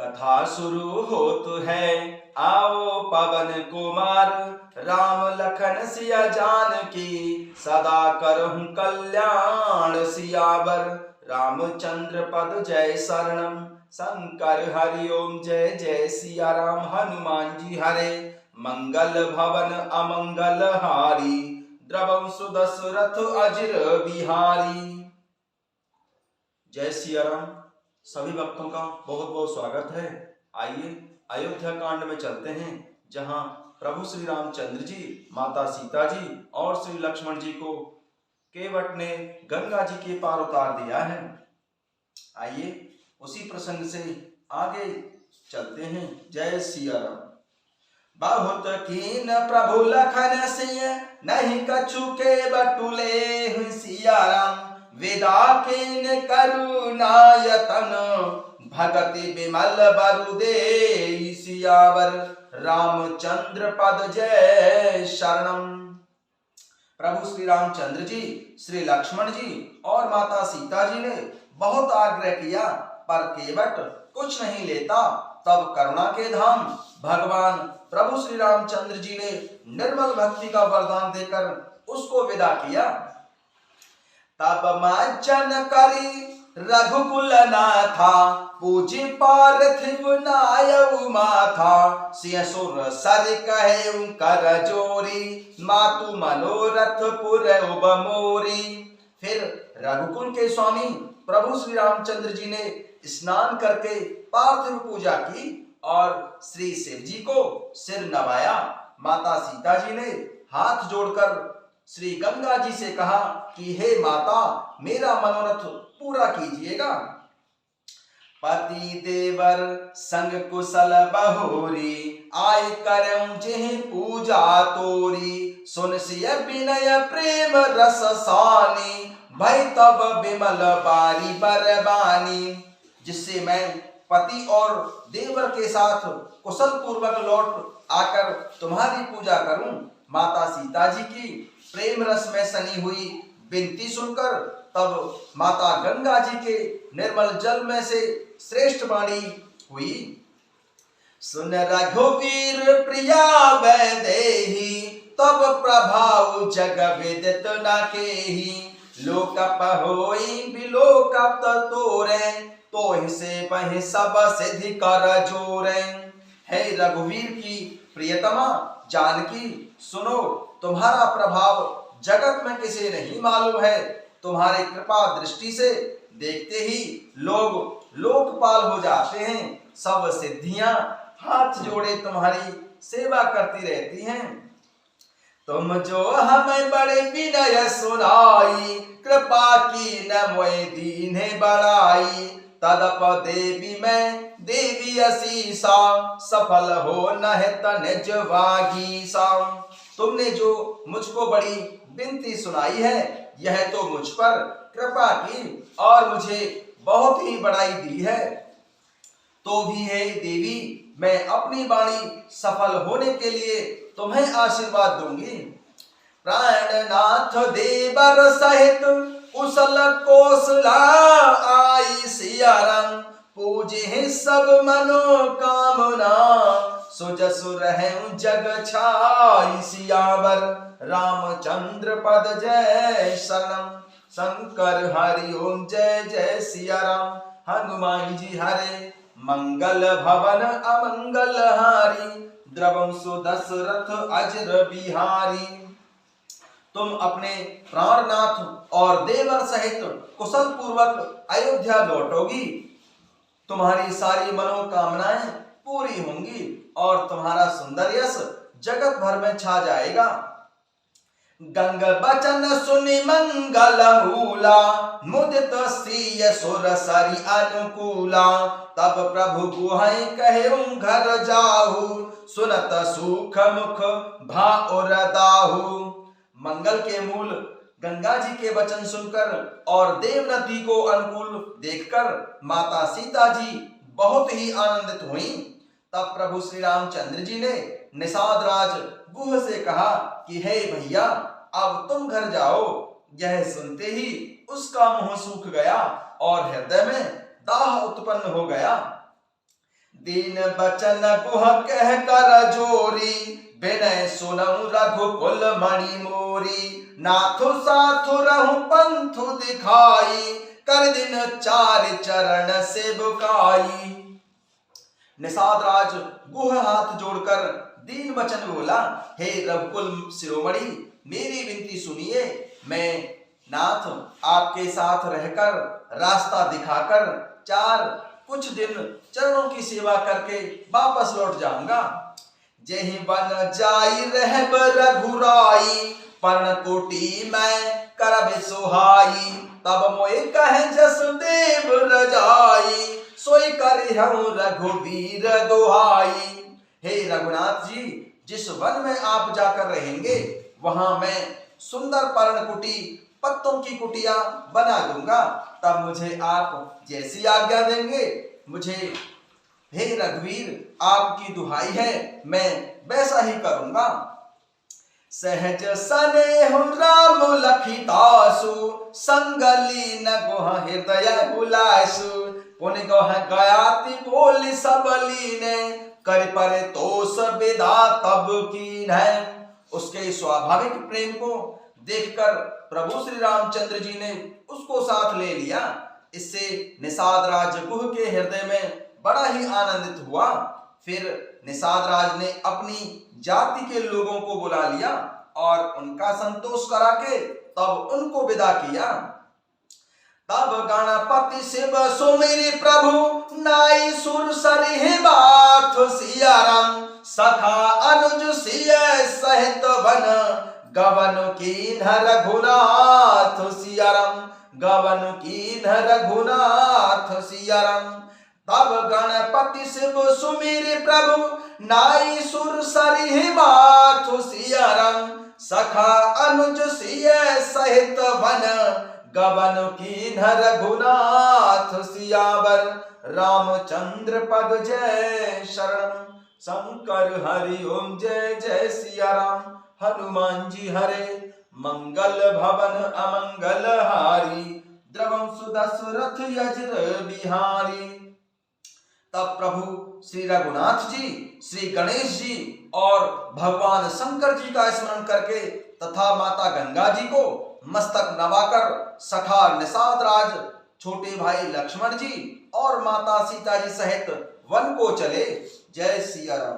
कथा शुरू होत है, आओ पवन कुमार। राम लखन सिया जानकी, सदा करहूं कल्याण सियावर। रामचंद्र पद जय शरणम, शंकर हरि ओम जय जय सिया राम। हनुमान जी हरे, मंगल भवन अमंगल हारी। द्रवं सुदशरथ अजिर बिहारी। जय सिया राम। सभी भक्तों का बहुत बहुत स्वागत है। आइए अयोध्या कांड में चलते हैं, जहां प्रभु श्री रामचंद्र जी, माता सीता जी और श्री लक्ष्मण जी को केवट ने गंगा जी के पार उतार दिया है। आइए उसी प्रसंग से आगे चलते हैं। जय सिया राम। बहुत कीन प्रभु लखन सिय, नहीं कछु के बटुले सिया राम। विदा कीन करुणायतन, भगति विमल बरु देहि सियावर। रामचंद्र पद जय शरणम। प्रभु श्री रामचंद्र जी, श्री लक्ष्मण जी और माता सीता जी ने बहुत आग्रह किया, पर केवट कुछ नहीं लेता। तब करुणा के धाम भगवान प्रभु श्री रामचंद्र जी ने निर्मल भक्ति का वरदान देकर उसको विदा किया। तब मार्जन करी रघुकुल नाथा, पूजी पार्थिव नायउ माथा। सिय सुर सर कहे कर जोरी, मातु मनोरथ पुर उब मोरी। फिर रघुकुल के स्वामी प्रभु श्री रामचंद्र जी ने स्नान करके पार्थिव पूजा की और श्री शिव जी को सिर नवाया। माता सीता जी ने हाथ जोड़कर श्री गंगा जी से कहा कि हे माता, मेरा मनोरथ पूरा कीजिएगा। पति देवर संग कुशल बहोरी, आय करम जिहि पूजा तोरी। सुन सिय विनय प्रेम रस सानी, भई तब विमल बारी बरबानी। जिससे मैं पति और देवर के साथ कुशल पूर्वक लौट आकर तुम्हारी पूजा करूं। माता सीता जी की प्रेम रस में सनी हुई विनती सुनकर तब माता गंगा जी के निर्मल जल में से श्रेष्ठ वाणी हुई। सुन रघुवीर प्रिया वैदेही, तब प्रभाव जग विदित न केही। लोकप होई बिलोकप तोरे, तो से पहि सब सिद्धि कर जोरे। हे रघुवीर की प्रियतमा जानकी, सुनो, तुम्हारा प्रभाव जगत में किसी नहीं मालूम है। तुम्हारे कृपा दृष्टि से देखते ही लोग लोकपाल हो जाते हैं। सब सिद्धियां हाथ जोड़े तुम्हारी सेवा करती रहती हैं। तुम जो हमें बड़े विनय सुनाई, कृपा की न मोय दीन्हे बढ़ाई। तदप देवी मैं देवी असीसा, सफल हो न है तनिज वागीसा। तुमने जो मुझको बड़ी विनती सुनाई है, यह तो मुझ पर कृपा की और मुझे बहुत ही बढ़ाई दी है। तो भी है देवी, मैं अपनी वाणी सफल होने के लिए तुम्हें आशीर्वाद दूंगी। प्राणनाथ देवर सहित कुशल कौशला, आई सिया राम। पूजे सब मनोकामना, सुजसु रहूं जग छाई सियावर। रामचंद्र पद जय शरणम, शंकर हरि ओम जय जय सिया राम। हनुमान जी हरे, मंगल भवन अमंगल हारी। द्रवं सुदशरथ अजिर बिहारी। तुम अपने प्राणनाथ और देवर सहित कुशल पूर्वक अयोध्या लौटोगी। तुम्हारी सारी मनोकामनाएं पूरी होंगी और तुम्हारा सुंदर यश जगत भर में छा जाएगा। गंग बचन सुनि मंगल मूला, मुदित श्री सुर सरि अनुकूला। तब प्रभु गुहाई कहे घर जाहु, सुनत सुख मुख भाउर दाहु। मंगल के मूल गंगा जी के वचन सुनकर और देव नदी को अनुकूल देखकर माता सीता जी बहुत ही आनंदित हुई। तब प्रभु श्री रामचंद्र जी ने निषाद राज गुह से कहा कि हे भैया, अब तुम घर जाओ। यह सुनते ही उसका मुंह सूख गया और हृदय में दाह उत्पन्न हो गया। दीन बचन गुह कह कर जोरी, विनय सुनऊ रघुकुल मणि मोरी। नाथु साथु रहु पंथु दिखाई, कर दिन चार चरण से बुकाई। निषाद राज गुह हाथ जोड़कर दीन वचन बोला, हे रघुकुल शिरोमणि, मेरी विनती सुनिए। मैं नाथ आपके साथ रहकर रास्ता दिखाकर कुछ दिन चरणों की सेवा करके वापस लौट जाऊंगा। जेहि बन जाई रहब रघुराई, पर्णकोटि मैं करब सोहाई। तब मोए कहे जसदेव रजाई, सोई करहु रघुवीर दोहाई। हे रघुनाथ जी, जिस वन में आप जाकर रहेंगे वहां मैं सुंदर पर्णकुटी, पत्तों की कुटिया बना दूंगा। तब मुझे आप जैसी आज्ञा देंगे, मुझे हे रघुवीर आपकी दुहाई है, मैं वैसा ही करूंगा। सहज सनेह राम लखितासु, संग लीन गुह हृदय हुलासु। पुन गुह गयाति बोली सब लीने, कर पर तोष विदा तब कीन है। उसके स्वाभाविक प्रेम को देखकर प्रभु श्री रामचंद्र जी ने उसको साथ ले लिया। इससे निषाद राज गुह के हृदय में बड़ा ही आनंदित हुआ। फिर निषाद राज ने अपनी जाति के लोगों को बुला लिया और उनका संतोष करा के तब उनको विदा किया। तब गणपति शिव सुमिरि प्रभु, नाई सुर सरिहि बाथ सिया राम। सखा अनुज सिय सहित वन, गवन कीन्ह रघुनाथ सिया राम। गवन कीन्ह रघुनाथ सिया राम। तब गणपति शिव सुमिरि प्रभु, नाई सुर सरिहि बाथ सिया राम। सखा अनुज सिय सहित वन, गवन कीन्ह रघुनाथ सियावर। रामचंद्र पद जय शरणम, शंकर हरि ओम जय जय सिया राम। हनुमान जी हरे, मंगल भवन अमंगल हारी। द्रवम सुदशरथ यज्र बिहारी। तब प्रभु श्री रघुनाथ जी, श्री गणेश जी और भगवान शंकर जी का स्मरण करके तथा माता गंगा जी को मस्तक नवाकर सखा निषाद राज, छोटे भाई लक्ष्मण जी और माता सीता जी सहित वन को चले। जय सिया राम।